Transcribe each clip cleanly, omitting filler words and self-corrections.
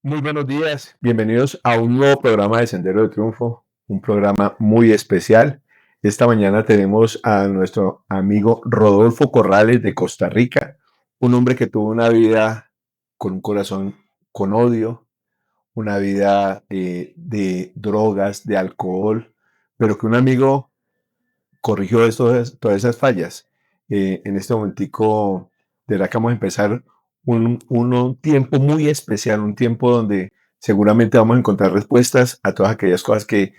Muy buenos días, bienvenidos a un nuevo programa de Sendero de Triunfo, un programa muy especial. Esta mañana tenemos a nuestro amigo Rodolfo Corrales de Costa Rica, un hombre que tuvo una vida con un corazón con odio, una vida de drogas, de alcohol, pero que un amigo corrigió todas esas fallas. En este momentico, de verdad que vamos a empezar un tiempo muy especial, un tiempo donde seguramente vamos a encontrar respuestas a todas aquellas cosas que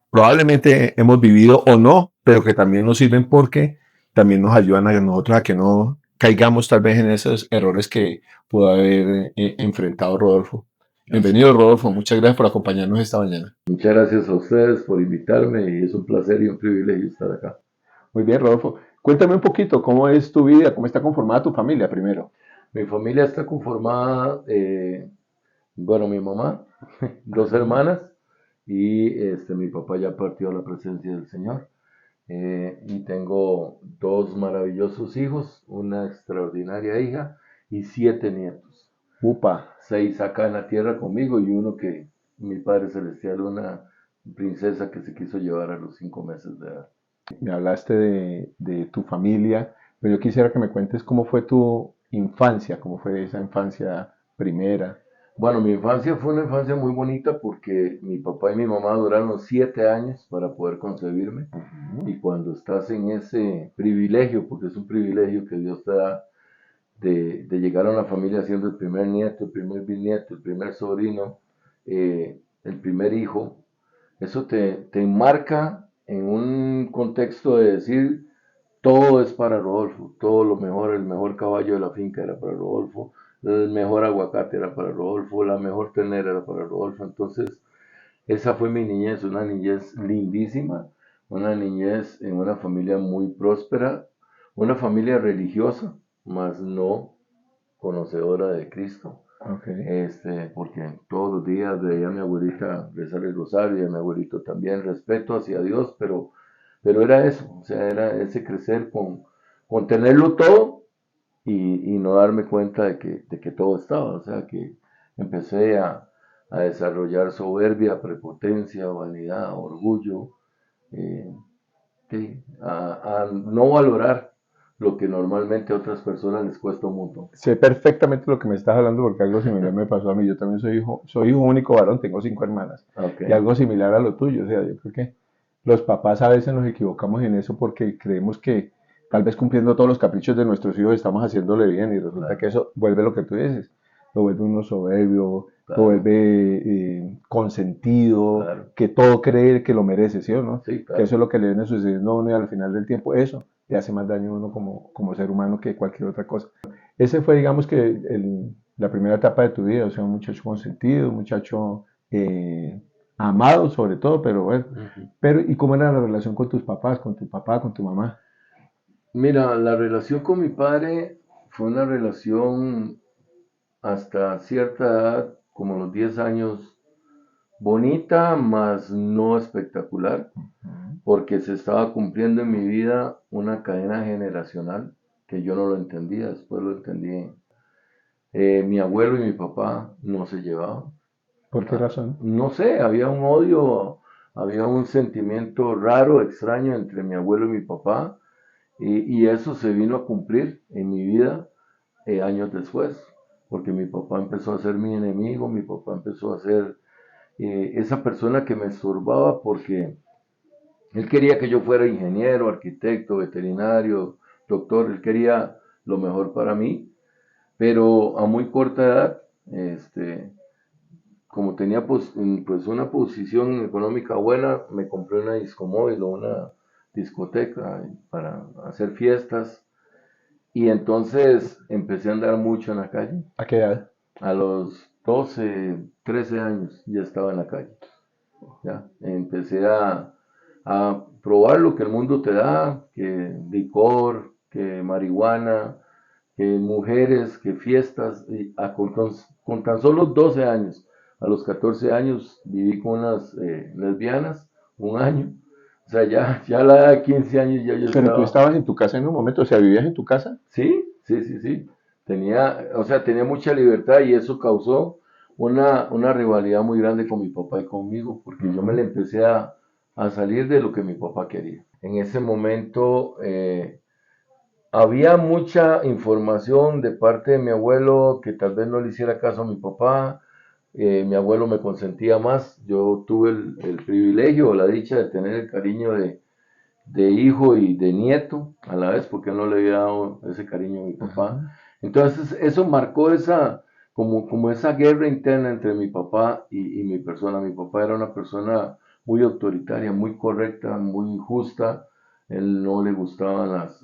probablemente hemos vivido o no, pero que también nos sirven porque también nos ayudan a nosotros a que no caigamos tal vez en esos errores que pudo haber enfrentado Rodolfo. Bienvenido, Rodolfo. Muchas gracias por acompañarnos esta mañana. Muchas gracias a ustedes por invitarme y es un placer y un privilegio estar acá. Muy bien, Rodolfo. Cuéntame un poquito, ¿cómo es tu vida? ¿Cómo está conformada tu familia primero? Mi familia está conformada, bueno, mi mamá, dos hermanas y mi papá ya partió a la presencia del Señor. Y tengo dos maravillosos hijos, una extraordinaria hija y 7 nietos. Upa, 6 acá en la tierra conmigo y uno que mi Padre Celestial, una princesa que se quiso llevar a los 5 meses de edad. me hablaste de tu familia, pero yo quisiera que me cuentes cómo fue tu infancia, cómo fue esa infancia primera. Bueno, mi infancia fue una infancia muy bonita porque mi papá y mi mamá duraron los 7 años para poder concebirme. Ujú. Y cuando estás en ese privilegio, porque es un privilegio que Dios te da de llegar a una familia siendo el primer nieto, el primer bisnieto, el primer sobrino, el primer hijo, eso te enmarca en un contexto de decir, todo es para Rodolfo, todo lo mejor, el mejor caballo de la finca era para Rodolfo, el mejor aguacate era para Rodolfo, la mejor ternera era para Rodolfo. Entonces, esa fue mi niñez, una niñez lindísima, una niñez en una familia muy próspera, una familia religiosa, mas no conocedora de Cristo. Ok. Porque todos los días veía a mi abuelita rezar el rosario y a mi abuelito también, respeto hacia Dios, pero era eso, o sea, era ese crecer con tenerlo todo y no darme cuenta de que todo estaba, o sea, que empecé a desarrollar soberbia, prepotencia, vanidad, orgullo, eh, sí, a no valorar lo que normalmente a otras personas les cuesta un montón. Sé perfectamente lo que me estás hablando porque algo similar me pasó a mí. Yo también soy hijo único varón, tengo 5 hermanas Ok, y algo similar a lo tuyo. O sea, yo creo que los papás a veces nos equivocamos en eso porque creemos que tal vez cumpliendo todos los caprichos de nuestros hijos estamos haciéndole bien y resulta que claro, eso vuelve lo que tú dices, lo vuelve uno soberbio, lo claro, vuelve consentido, claro, que todo cree que lo merece, ¿sí o no? sí, Que eso claro. es lo que le viene sucediendo a uno y al final del tiempo eso le hace más daño a uno como ser humano que cualquier otra cosa. Ese fue, digamos, que la primera etapa de tu vida, o sea, un muchacho consentido, un muchacho amado sobre todo, pero bueno. Ujú. Pero, ¿y cómo era la relación con tus papás, con tu papá, con tu mamá? Mira, la relación con mi padre fue una relación hasta cierta edad, como los 10 años, bonita, mas no espectacular, Ujú. porque se estaba cumpliendo en mi vida una cadena generacional que yo no lo entendía, después lo entendí. Mi abuelo y mi papá no se llevaban. ¿Por qué razón? No sé, había un odio, había un sentimiento raro, extraño entre mi abuelo y mi papá, y eso se vino a cumplir en mi vida años después, porque mi papá empezó a ser mi enemigo, mi papá empezó a ser esa persona que me estorbaba porque él quería que yo fuera ingeniero, arquitecto, veterinario, doctor, él quería lo mejor para mí, pero a muy corta edad, como tenía pues una posición económica buena, me compré una discomóvil o una discoteca para hacer fiestas y entonces empecé a andar mucho en la calle. ¿A qué edad? A los 12, 13 años ya estaba en la calle. Ya empecé a probar lo que el mundo te da, que licor, que marihuana, que mujeres, que fiestas, con tan solo 12 años. A los 14 años viví con unas lesbianas, un año. O sea, ya a la edad de 15 años ya yo Pero tú estaba. estabas en tu casa en un momento, o sea, vivías en tu casa. Sí, sí, sí, sí. O sea, tenía mucha libertad y eso causó una rivalidad muy grande con mi papá y conmigo, porque yo me le empecé a salir de lo que mi papá quería. En ese momento había mucha información de parte de mi abuelo que tal vez no le hiciera caso a mi papá. Mi abuelo me consentía más. Yo tuve el privilegio o la dicha de tener el cariño de hijo y de nieto a la vez, porque no le había dado ese cariño a mi papá. Entonces eso marcó como esa guerra interna entre mi papá y mi persona. Mi papá era una persona muy autoritaria, muy correcta, muy justa. Él no le gustaban las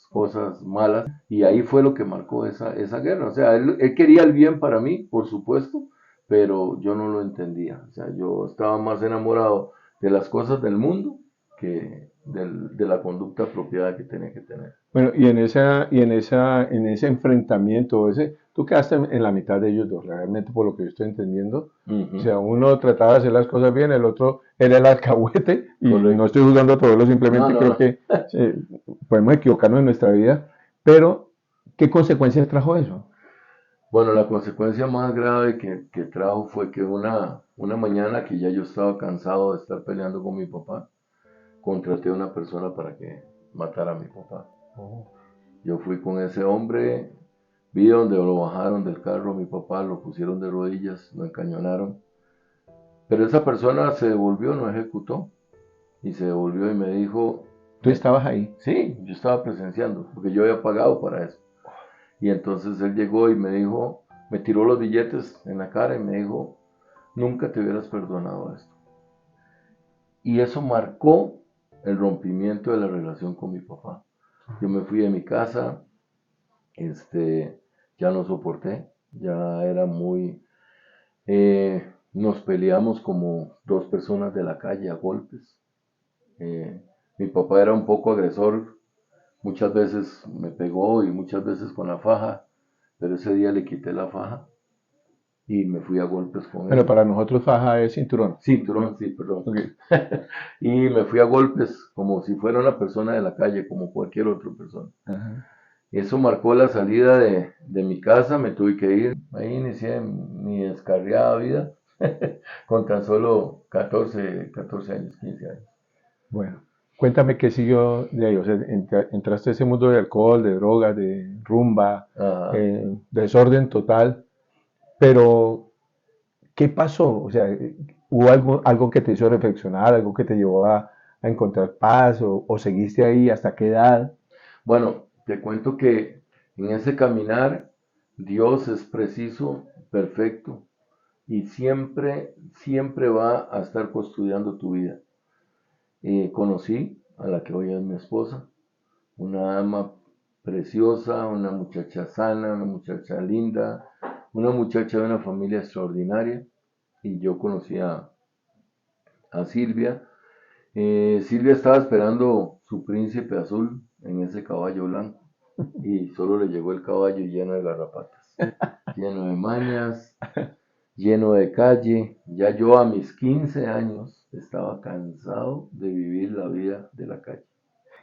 cosas malas y ahí fue lo que marcó esa guerra. O sea, él quería el bien para mí, por supuesto, pero yo no lo entendía. O sea, yo estaba más enamorado de las cosas del mundo que de la conducta apropiada que tenía que tener. Bueno, en ese enfrentamiento, tú quedaste en la mitad de ellos dos, realmente por lo que yo estoy entendiendo. O Ujú. sea, uno trataba de hacer las cosas bien, el otro era el alcahuete, y no Correcto. estoy jugando a todo, No, simplemente no, creo no. que podemos equivocarnos en nuestra vida, pero ¿qué consecuencias trajo eso? Bueno, la consecuencia más grave que trajo fue que una mañana que ya yo estaba cansado de estar peleando con mi papá, contraté a una persona para que matara a mi papá. Yo fui con ese hombre, vi donde lo bajaron del carro, mi papá lo pusieron de rodillas, lo encañonaron, pero esa persona se devolvió, no ejecutó, y se devolvió y me dijo, Tú estabas ahí. sí, yo estaba presenciando, porque yo había pagado para eso. Y entonces él llegó y me dijo, me tiró los billetes en la cara y me dijo, nunca te hubieras perdonado esto. Y eso marcó el rompimiento de la relación con mi papá. Yo me fui de mi casa, ya no soporté, ya era muy... nos peleamos como dos personas de la calle a golpes. Mi papá era un poco agresor, muchas veces me pegó y muchas veces con la faja, pero ese día le quité la faja y me fui a golpes con Pero él. para nosotros faja es cinturón. Cinturón, sí, perdón. Ok. Y me fui a golpes como si fuera una persona de la calle, como cualquier otra persona. Ajá. Eso marcó la salida de mi casa, me tuve que ir. Ahí inicié mi descarriada vida con tan solo 14 años, 15 años. Bueno, cuéntame qué siguió de ahí. O sea, entraste a ese mundo de alcohol, de drogas, de rumba, Ajá. desorden total, pero ¿qué pasó? O sea, ¿hubo algo que te hizo reflexionar, algo que te llevó a encontrar paz o seguiste ahí hasta qué edad? Bueno, te cuento que en ese caminar Dios es preciso, perfecto y siempre, siempre va a estar custodiando tu vida. Conocí a la que hoy es mi esposa, una dama preciosa, una muchacha sana, una muchacha linda, una muchacha de una familia extraordinaria. Y yo conocí a Silvia. Silvia estaba esperando su príncipe azul en ese caballo blanco y solo le llegó el caballo lleno de garrapatas, lleno de mañas, lleno de calle. Ya yo a mis 15 años estaba cansado de vivir la vida de la calle.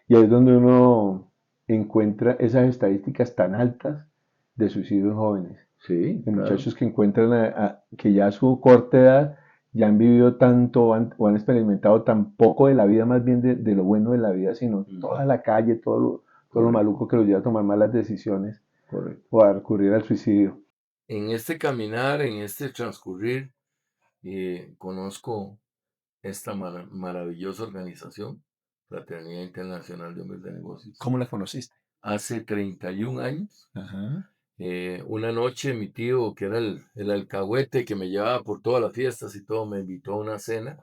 Y ahí es donde uno encuentra esas estadísticas tan altas de suicidios jóvenes, Sí, de claro. muchachos que encuentran que ya a su corta edad ya han vivido tanto o han experimentado tan poco de la vida, más bien de lo bueno de la vida, sino toda la calle, todo lo Correcto, maluco que los lleva a tomar malas decisiones correcto. o a recurrir al suicidio. En este caminar, en este transcurrir, conozco esta maravillosa organización, Fraternidad Internacional de Hombres de Negocios. ¿Cómo la conociste? Hace 31 años, Ajá. una noche mi tío, que era el alcahuete que me llevaba por todas las fiestas y todo, me invitó a una cena.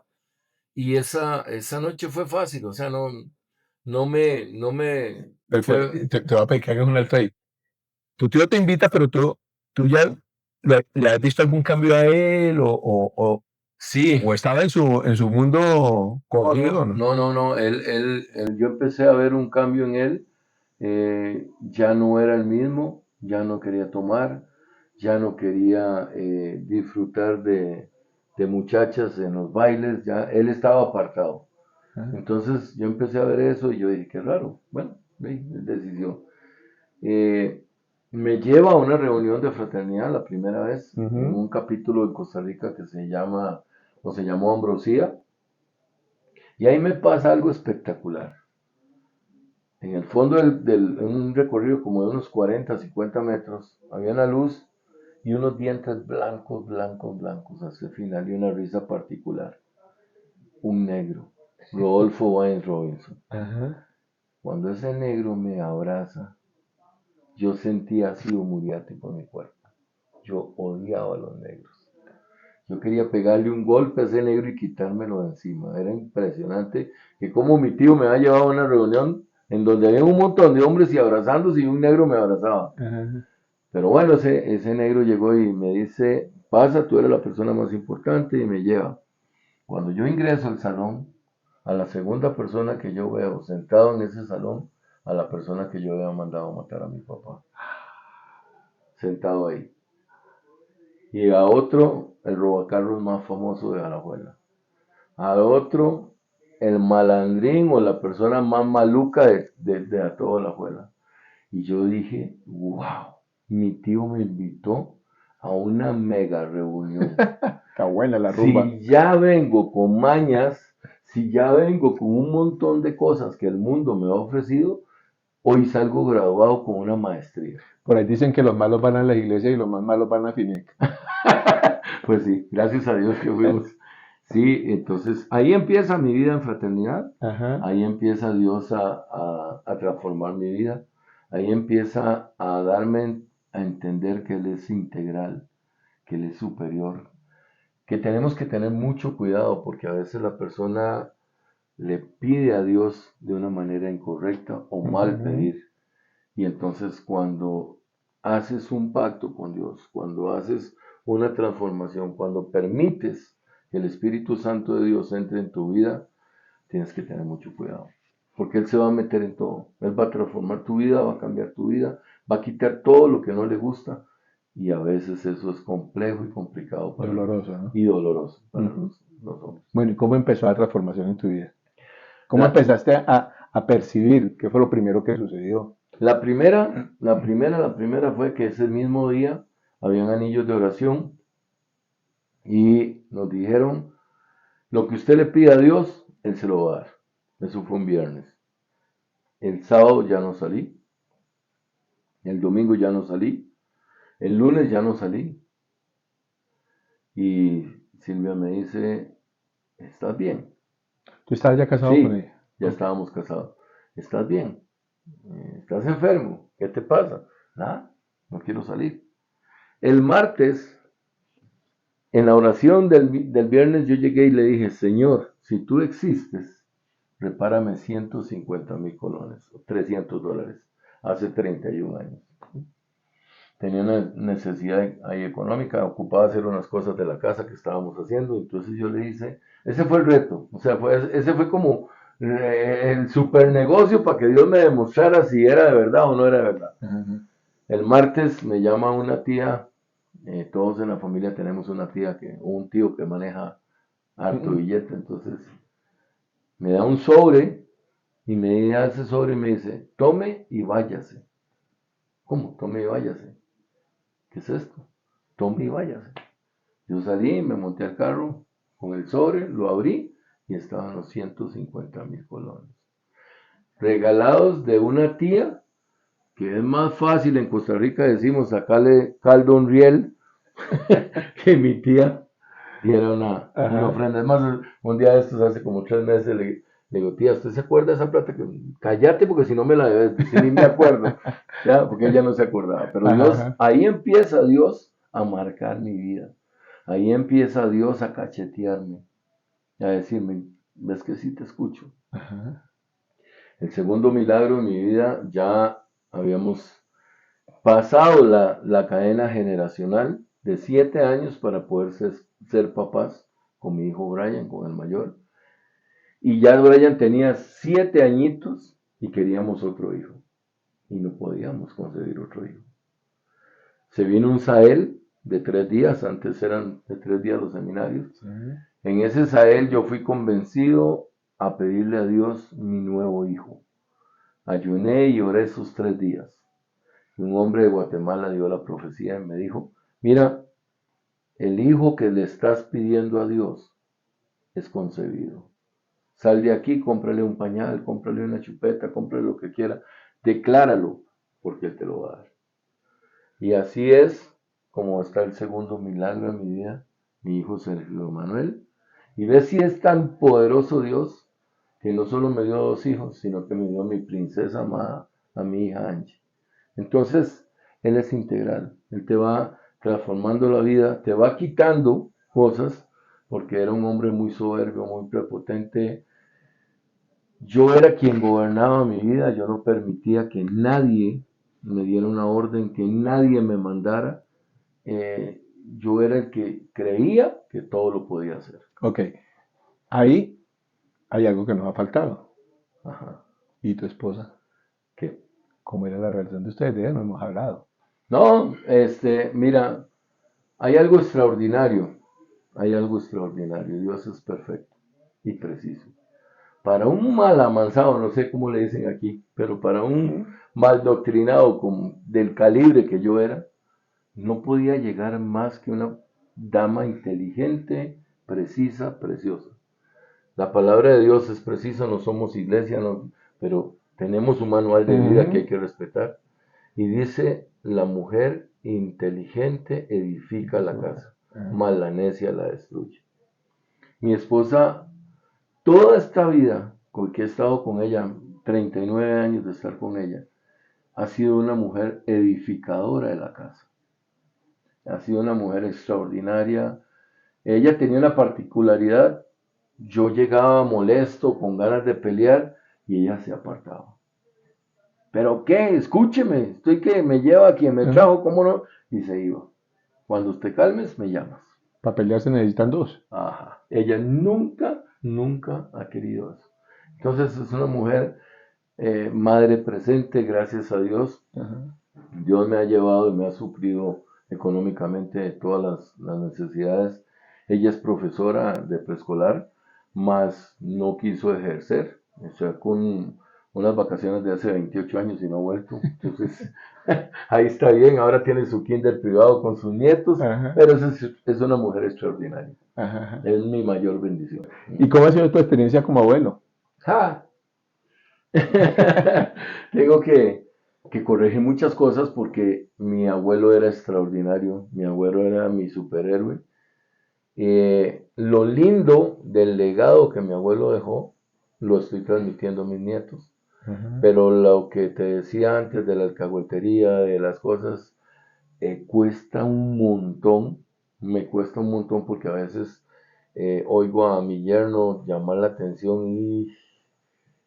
Y esa noche fue fácil, o sea, no me Pero fue, te voy a pedir que hagas un alto ahí. Tu tío te invita, pero tú ya le has visto algún cambio a él sí. o estaba en su mundo corrido, ¿no? No, yo empecé a ver un cambio en él, ya no era el mismo, ya no quería tomar, ya no quería disfrutar de muchachas en los bailes, ya él estaba apartado. Ajá. Entonces yo empecé a ver eso y yo dije, qué raro, bueno, es decisión. Eh, me lleva a una reunión de fraternidad la primera vez en Ujú. un capítulo de Costa Rica que se llama, o se llamó Ambrosía, y ahí me pasa algo espectacular. En el fondo en un recorrido como de unos 40, 50 metros, había una luz y unos dientes blancos, blancos, blancos hacia el final y una risa particular. Un negro, Rodolfo Wayne Robinson. Ajá. Cuando ese negro me abraza, yo sentía ácido muriático en mi cuerpo. Yo odiaba a los negros. Yo quería pegarle un golpe a ese negro y quitármelo de encima. Era impresionante que como mi tío me había llevado a una reunión en donde había un montón de hombres y abrazándose y un negro me abrazaba. Ajá. Pero bueno, ese negro llegó y me dice, pasa, tú eres la persona más importante y me lleva. Cuando yo ingreso al salón, a la segunda persona que yo veo sentado en ese salón, a la persona que yo había mandado a matar a mi papá, sentado ahí. Y a otro, el robacarros más famoso de Alajuela. A otro, el malandrín o la persona más maluca de toda Alajuela. Y yo dije, wow, mi tío me invitó a una mega reunión. Está buena la rumba. Si ya vengo con mañas, si ya vengo con un montón de cosas que el mundo me ha ofrecido, hoy salgo graduado con una maestría. Por ahí dicen que los malos van a la iglesia y los más malos van a FINEC. Pues sí, gracias a Dios que fuimos. Sí, entonces ahí empieza mi vida en fraternidad, Ajá. ahí empieza Dios a transformar mi vida, ahí empieza a darme a entender que Él es integral, que Él es superior, que tenemos que tener mucho cuidado porque a veces la persona le pide a Dios de una manera incorrecta o mal Ujú. pedir. Y entonces cuando haces un pacto con Dios, cuando haces una transformación, cuando permites que el Espíritu Santo de Dios entre en tu vida, tienes que tener mucho cuidado. Porque Él se va a meter en todo. Él va a transformar tu vida, va a cambiar tu vida, va a quitar todo lo que no le gusta. Y a veces eso es complejo y complicado Doloroso, ¿no? y doloroso para Ujú. los hombres. Bueno, ¿y cómo empezó la transformación en tu vida? ¿Cómo La, empezaste a percibir qué fue lo primero que sucedió? la primera fue que ese mismo día habían anillos de oración y nos dijeron, lo que usted le pida a Dios, Él se lo va a dar. Eso fue un viernes. El sábado ya no salí, el domingo ya no salí, el lunes ya no salí. Y Silvia me dice, ¿estás bien? ¿Tú estabas ya casado con Sí, ella? ya Ok. estábamos casados. ¿Estás bien? ¿Estás enfermo? ¿Qué te pasa? Nada, no quiero salir. El martes, en la oración del viernes, yo llegué y le dije, Señor, si tú existes, repárame 150,000 colones, o $300, hace 31 años. Tenía una necesidad ahí económica, ocupaba hacer unas cosas de la casa que estábamos haciendo, entonces yo le hice, ese fue el reto, o sea, ese fue como el super negocio para que Dios me demostrara si era de verdad o no era de verdad. Ajá. El martes me llama una tía, todos en la familia tenemos una tía o un tío que maneja harto Ujú. billete, entonces me da un sobre y me da ese sobre y me dice, tome y váyase. ¿Cómo? Tome y váyase. ¿Qué es esto? Tome y váyase. Yo salí, me monté al carro con el sobre, lo abrí y estaban los 150,000 colones. Regalados de una tía, que es más fácil en Costa Rica, decimos, sacarle caldo a un riel, que mi tía diera una Ajá. ofrenda. Es más, un día de estos, hace como 3 meses, le digo, tía, ¿usted se acuerda de esa plata? Cállate porque si no me la debes, si ni me acuerdo, ya, porque ella no se acordaba. Pero Ajá. Dios, Ajá. ahí empieza Dios a marcar mi vida. Ahí empieza Dios a cachetearme, a decirme, ves que sí te escucho. Ajá. El segundo milagro en mi vida, ya habíamos pasado la cadena generacional de 7 años para poder ser papás con mi hijo Brian, con el mayor. Y ya Brian tenía 7 añitos y queríamos otro hijo. Y no podíamos concebir otro hijo. Se vino un Sahel de 3 días, antes eran de 3 días los seminarios. Sí. En ese Sahel yo fui convencido a pedirle a Dios mi nuevo hijo. Ayuné y oré esos 3 días. Un hombre de Guatemala dio la profecía y me dijo, mira, el hijo que le estás pidiendo a Dios es concebido. Sal de aquí, cómprale un pañal, cómprale una chupeta, cómprale lo que quiera, decláralo, porque Él te lo va a dar. Y así es como está el segundo milagro en mi vida, mi hijo Sergio Manuel. Y ve si es tan poderoso Dios que no solo me dio dos hijos, sino que me dio a mi princesa amada, a mi hija Angie. Entonces, Él es integral. Él te va transformando la vida, te va quitando cosas, porque era un hombre muy soberbio, muy prepotente. Yo era quien gobernaba mi vida, yo no permitía que nadie me diera una orden, que nadie me mandara. Eh, yo era el que creía que todo lo podía hacer. Ok, ahí hay algo que nos ha faltado. Ajá. ¿Y tu esposa? ¿Qué? ¿Cómo era la relación de ustedes? De ella no hemos hablado. No, mira, hay algo extraordinario, hay algo extraordinario. Dios es perfecto y preciso. Para un mal amansado, no sé cómo le dicen aquí, pero para un mal doctrinado como del calibre que yo era, no podía llegar más que una dama inteligente, precisa, preciosa. La palabra de Dios es precisa, no somos iglesia, no, pero tenemos un manual de vida que hay que respetar. Y dice, la mujer inteligente edifica la casa, mas la necia la destruye. Mi esposa, toda esta vida, que he estado con ella, 39 años de estar con ella, ha sido una mujer edificadora de la casa. Ha sido una mujer extraordinaria. Ella tenía una particularidad. Yo llegaba molesto, con ganas de pelear, y ella se apartaba. ¿Pero qué? Escúcheme, estoy que me lleva a quien me trajo, ¿cómo no? Y se iba. Cuando te calmes, me llamas. Para pelear se necesitan dos. Ajá. Ella nunca, nunca ha querido eso. Entonces es una mujer madre presente, gracias a Dios. Ajá. Dios me ha llevado y me ha suplido económicamente todas las necesidades. Ella es profesora de preescolar, mas no quiso ejercer. O sea, con unas vacaciones de hace 28 años y no ha vuelto. Entonces, ahí está bien. Ahora tiene su kinder privado con sus nietos, Ajá. pero es una mujer extraordinaria. Ajá, ajá. Es mi mayor bendición. ¿Y cómo ha sido tu experiencia como abuelo? ¡Ja! Tengo que corregir muchas cosas porque mi abuelo era extraordinario, mi abuelo era mi superhéroe. Lo lindo del legado que mi abuelo dejó, lo estoy transmitiendo a mis nietos. Ajá. Pero lo que te decía antes de la alcahuetería, de las cosas, cuesta un montón, me cuesta un montón porque a veces oigo a mi yerno llamar la atención y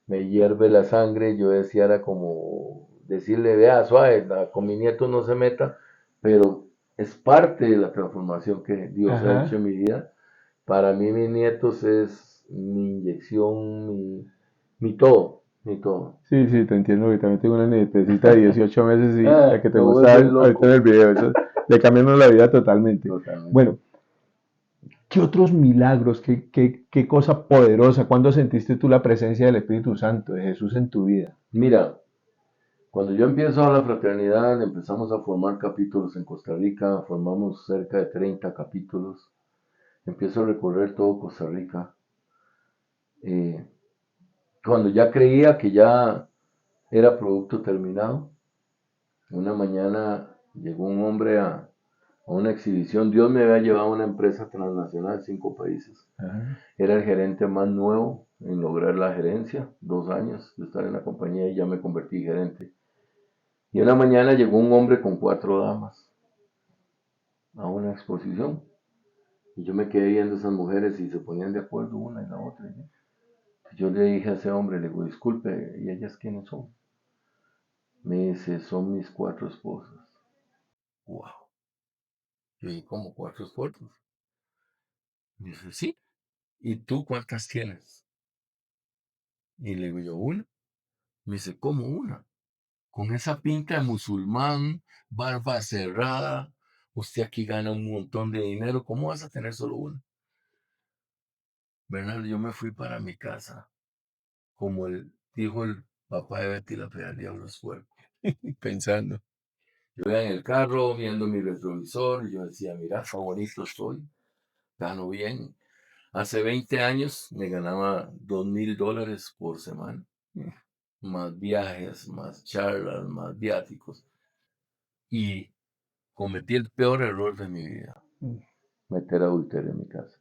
me hierve la sangre. Yo decía, era como decirle, vea, suave, con mi nieto no se meta, pero es parte de la transformación que Dios ha hecho Ajá. en mi vida. Para mí, mis nietos es mi inyección, mi todo, mi todo. Sí, sí, te entiendo que también tengo una nietecita de 18 meses y la que te Me mostraba vuelve ahorita en loco. el video, eso le cambiaron la vida totalmente. Totalmente. Bueno, ¿qué otros milagros, qué cosa poderosa, cuándo sentiste tú la presencia del Espíritu Santo, de Jesús en tu vida? Mira, cuando yo empiezo a la fraternidad, empezamos a formar capítulos en Costa Rica, formamos cerca de 30 capítulos. Empiezo a recorrer todo Costa Rica. Eh, Cuando ya creía que ya era producto terminado, una mañana llegó un hombre a una exhibición. Dios me había llevado a una empresa transnacional, 5 países. Ajá. Era el gerente más nuevo en lograr la gerencia, 2 años de estar en la compañía y ya me convertí en gerente. Y una mañana llegó un hombre con 4 damas a una exposición. Y yo me quedé viendo a esas mujeres y se ponían de acuerdo una y la otra. Yo le dije a ese hombre, le digo, disculpe, ¿y ellas quiénes son? Me dice, son mis 4 esposas. Wow. Yo dije, ¿cómo 4 esposas? Me dice, sí. ¿Y tú cuántas tienes? Y le digo yo, una. Me dice, ¿cómo una? Con esa pinta de musulmán, barba cerrada, usted aquí gana un montón de dinero, ¿cómo vas a tener solo una? Bernardo, yo me fui para mi casa, como dijo el papá de Betty la Fea, el diablo es fuerte, pensando. Yo iba en el carro viendo mi retrovisor y yo decía, mira, qué bonito estoy, gano bien. Hace 20 años me ganaba $2,000 por semana, más viajes, más charlas, más viáticos. Y cometí el peor error de mi vida, meter adulterio en mi casa.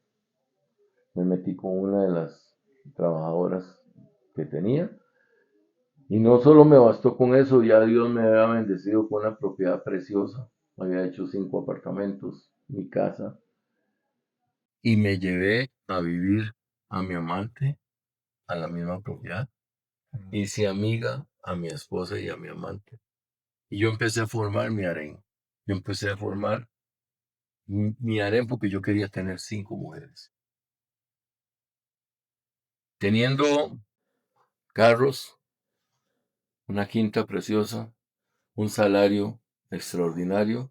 Me metí con una de las trabajadoras que tenía. Y no solo me bastó con eso, ya Dios me había bendecido con una propiedad preciosa. Me había hecho 5 apartamentos, mi casa. Y me llevé a vivir a mi amante a la misma propiedad. Hice amiga a mi esposa y a mi amante. Y yo empecé a formar mi harén. Yo empecé a formar mi harén porque yo quería tener 5 mujeres. Teniendo carros, una quinta preciosa, un salario extraordinario,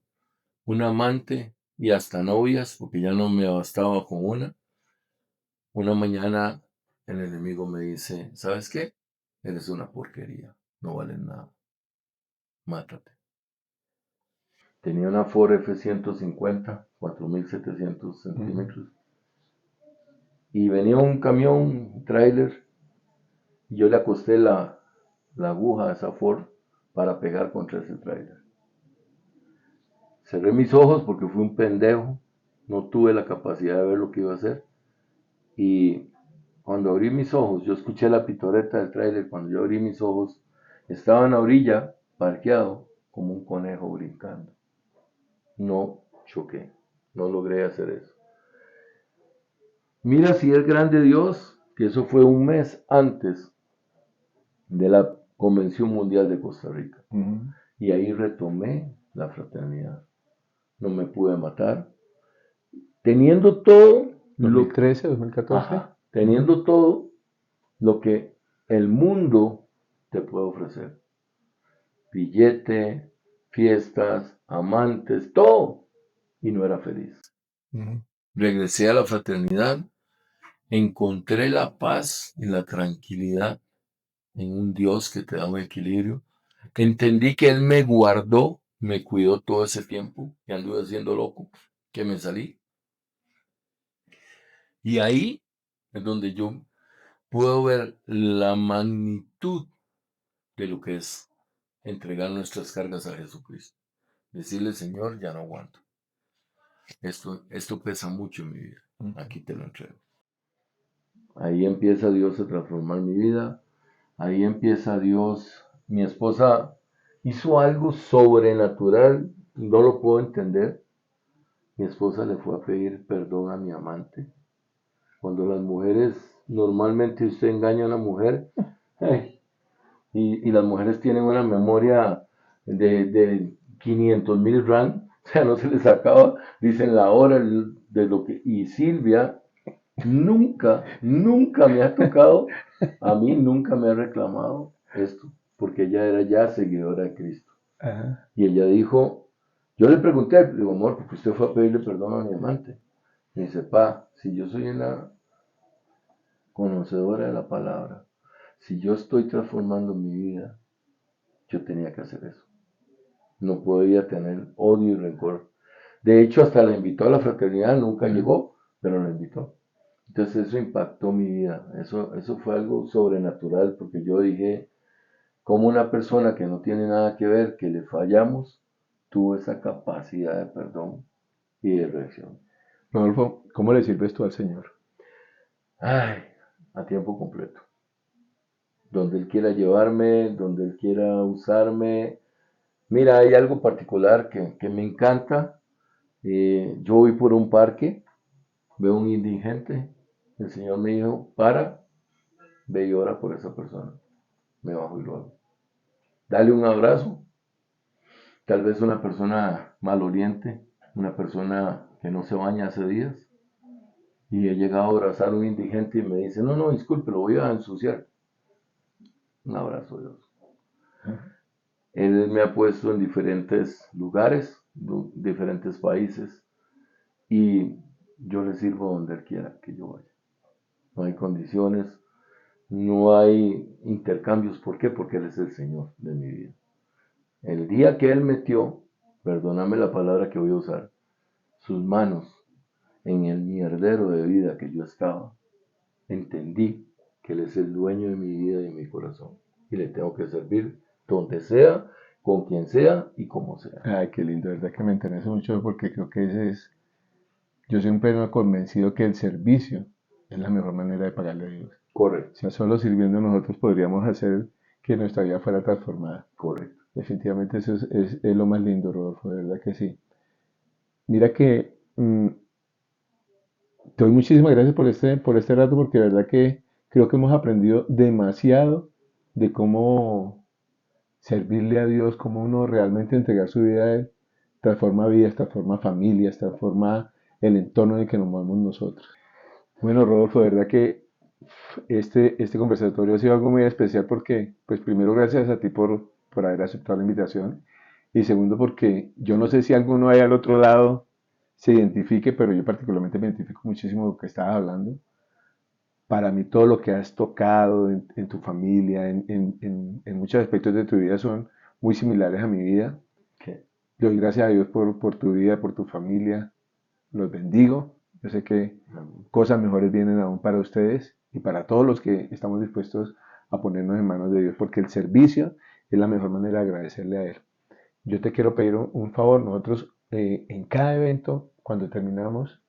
un amante y hasta novias, porque ya no me bastaba con una mañana el enemigo me dice, ¿sabes qué? Eres una porquería, no vales nada, mátate. Tenía una Ford F-150, 4,700 centímetros, y venía un camión, un tráiler, y yo le acosté la aguja a esa Ford para pegar contra ese tráiler. Cerré mis ojos porque fui un pendejo, no tuve la capacidad de ver lo que iba a hacer, y cuando abrí mis ojos, yo escuché la pitoreta del tráiler, cuando yo abrí mis ojos, estaba en la orilla, parqueado, como un conejo brincando. No choqué, no logré hacer eso. Mira si es grande Dios, que eso fue un mes antes de la Convención Mundial de Costa Rica. Y ahí retomé la fraternidad. No me pude matar. Teniendo todo... 2013, 2014. Ajá, teniendo todo lo que el mundo te puede ofrecer. Billete, fiestas, amantes, todo. Y no era feliz. Regresé a la fraternidad, encontré la paz y la tranquilidad en un Dios que te da un equilibrio. Entendí que Él me guardó, me cuidó todo ese tiempo, que anduve haciendo loco, que me salí. Y ahí es donde yo puedo ver la magnitud de lo que es entregar nuestras cargas a Jesucristo. Decirle, Señor, ya no aguanto. Esto pesa mucho en mi vida. Aquí te lo entrego. Ahí empieza Dios a transformar mi vida. Ahí empieza Dios. Mi esposa hizo algo sobrenatural. No lo puedo entender. Mi esposa le fue a pedir perdón a mi amante. Cuando las mujeres, normalmente usted engaña a una mujer, y las mujeres tienen una memoria de 500,000 RAM, o sea, no se les acaba, dicen la hora de lo que... Y Silvia nunca me ha tocado, a mí nunca me ha reclamado esto, porque ella era ya seguidora de Cristo. Ajá. Y ella dijo, yo le pregunté, digo, amor, porque usted fue a pedirle perdón a mi amante. Me dice, pa, si yo soy una conocedora de la palabra, si yo estoy transformando mi vida, yo tenía que hacer eso. No podía tener odio y rencor. De hecho, hasta la invitó a la fraternidad, nunca llegó, pero la invitó. Entonces eso impactó mi vida. Eso fue algo sobrenatural, porque yo dije, como una persona que no tiene nada que ver, que le fallamos, tuvo esa capacidad de perdón y de reacción. Rodolfo, ¿cómo le sirves tú al Señor? Ay, a tiempo completo. Donde Él quiera llevarme, donde Él quiera usarme. Mira, hay algo particular que me encanta. Yo voy por un parque, veo un indigente, el Señor me dijo, para, ve y ora por esa persona. Me bajo y lo hago. Dale un abrazo. Tal vez una persona maloliente, una persona que no se baña hace días, y he llegado a abrazar a un indigente y me dice, no, no, disculpe, lo voy a ensuciar. Un abrazo, Dios. Él me ha puesto en diferentes lugares, diferentes países, y yo le sirvo donde Él quiera que yo vaya. No hay condiciones, no hay intercambios. ¿Por qué? Porque Él es el Señor de mi vida. El día que Él metió perdóname la palabra que voy a usar, sus manos en el mierdero de vida que yo estaba, entendí que Él es el dueño de mi vida y de mi corazón. Y le tengo que servir donde sea, con quien sea y como sea. Ay, qué lindo, de verdad que me interesa mucho porque creo que yo siempre me he convencido que el servicio es la mejor manera de pagarle a Dios. Correcto, O sea, solo sirviendo nosotros podríamos hacer que nuestra vida fuera transformada. correcto. Definitivamente eso es lo más lindo, Rodolfo, de verdad que sí. Mira que te doy muchísimas gracias por este rato porque de verdad que creo que hemos aprendido demasiado de cómo servirle a Dios, cómo uno realmente entregar su vida a Él, transforma vidas, transforma familias, transforma el entorno en el que nos movemos nosotros. Bueno, Rodolfo, de verdad que este conversatorio ha sido algo muy especial porque, pues primero, gracias a ti por haber aceptado la invitación y segundo, porque yo no sé si alguno ahí al otro lado se identifique, pero yo particularmente me identifico muchísimo con lo que estabas hablando. Para mí todo lo que has tocado en tu familia, en muchos aspectos de tu vida son muy similares a mi vida. ¿Qué? Doy gracias a Dios por tu vida, por tu familia. Los bendigo. Yo sé que cosas mejores vienen aún para ustedes y para todos los que estamos dispuestos a ponernos en manos de Dios, porque el servicio es la mejor manera de agradecerle a Él. Yo te quiero pedir un favor. Nosotros en cada evento, cuando terminamos,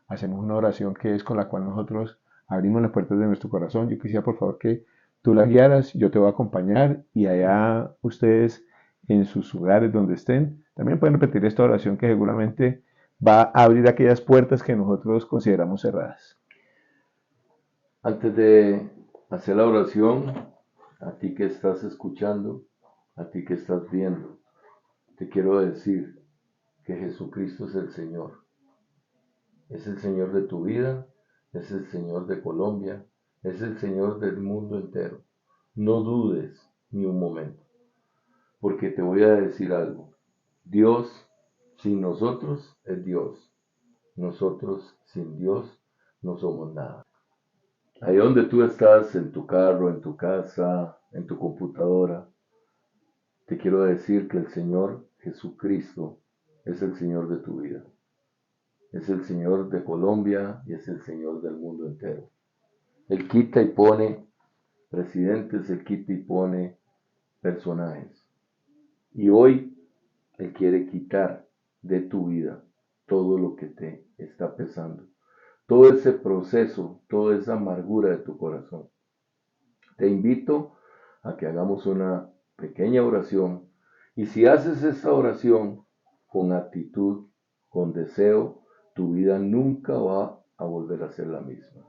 hacemos una oración que es con la cual nosotros abrimos las puertas de nuestro corazón. Yo quisiera por favor que tú la guiaras, yo te voy a acompañar y allá ustedes en sus hogares donde estén, también pueden repetir esta oración que seguramente va a abrir aquellas puertas que nosotros consideramos cerradas. Antes de hacer la oración, a ti que estás escuchando, a ti que estás viendo, te quiero decir que Jesucristo es el Señor. Es el Señor de tu vida, es el Señor de Colombia, es el Señor del mundo entero. No dudes ni un momento, porque te voy a decir algo. Dios sin nosotros es Dios. Nosotros sin Dios no somos nada. Ahí donde tú estás, en tu carro, en tu casa, en tu computadora, te quiero decir que el Señor Jesucristo es el Señor de tu vida. Es el Señor de Colombia y es el Señor del mundo entero. Él quita y pone presidentes, Él quita y pone personajes. Y hoy Él quiere quitar de tu vida todo lo que te está pesando. Todo ese proceso, toda esa amargura de tu corazón. Te invito a que hagamos una pequeña oración. Y si haces esta oración con actitud, con deseo, tu vida nunca va a volver a ser la misma.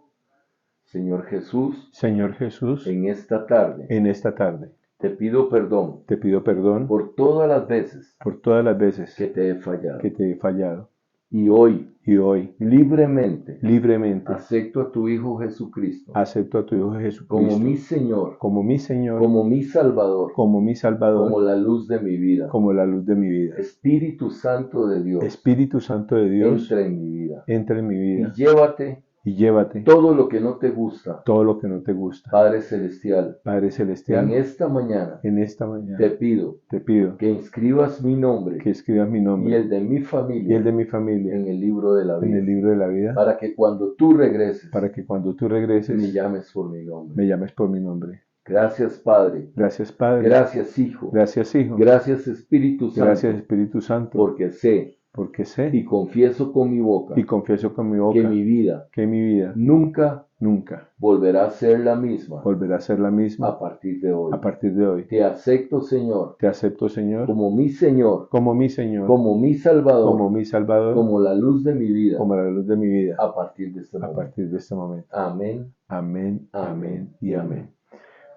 Señor Jesús, Señor Jesús, en esta tarde, te pido perdón te pido perdón por todas las veces por todas las veces que te he fallado. que te he fallado. Y hoy, Y hoy, libremente, libremente, acepto a tu Hijo Jesucristo acepto a tu Hijo Jesucristo como mi Señor, como mi Señor, como mi Salvador, como mi Salvador, como la luz de mi vida. como la luz de mi vida. Espíritu Santo de Dios, Espíritu Santo de Dios, entra en mi vida entra en mi y vida llévate y llévate todo lo que no te gusta, todo lo que no te gusta. Padre Celestial. Padre En Celestial, esta mañana en esta mañana te pido te pido que inscribas mi nombre que escribas mi y nombre el de mi y familia el de mi familia en el libro de la en el vida, libro de la vida, para que cuando tú regreses para que cuando tú regreses me llames por mi nombre. me llames por mi nombre. Gracias, Padre. Gracias, Padre. Gracias, Hijo. Gracias, Hijo. Gracias, Espíritu Santo. Gracias, Espíritu Santo. Porque sé Porque sé y confieso con mi boca y confieso con mi boca que mi vida que mi vida nunca nunca volverá a ser la misma volverá a ser la misma a partir de hoy. a partir de hoy. Te acepto, Señor, Te acepto, Señor, como mi Señor, como mi Señor, como mi Salvador, como mi Salvador, como la luz de mi vida como la luz de mi vida a partir de este a momento. partir de este momento. Amén. Amén, amén Amén y y amén.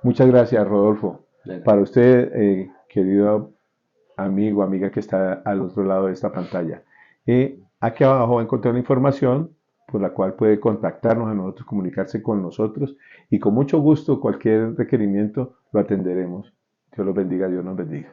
Muchas gracias, Rodolfo. Venga. Para usted, querido amigo, amiga que está al otro lado de esta pantalla. Aquí abajo va a encontrar la información por la cual puede contactarnos a nosotros, comunicarse con nosotros y con mucho gusto cualquier requerimiento lo atenderemos. Dios los bendiga, Dios nos bendiga.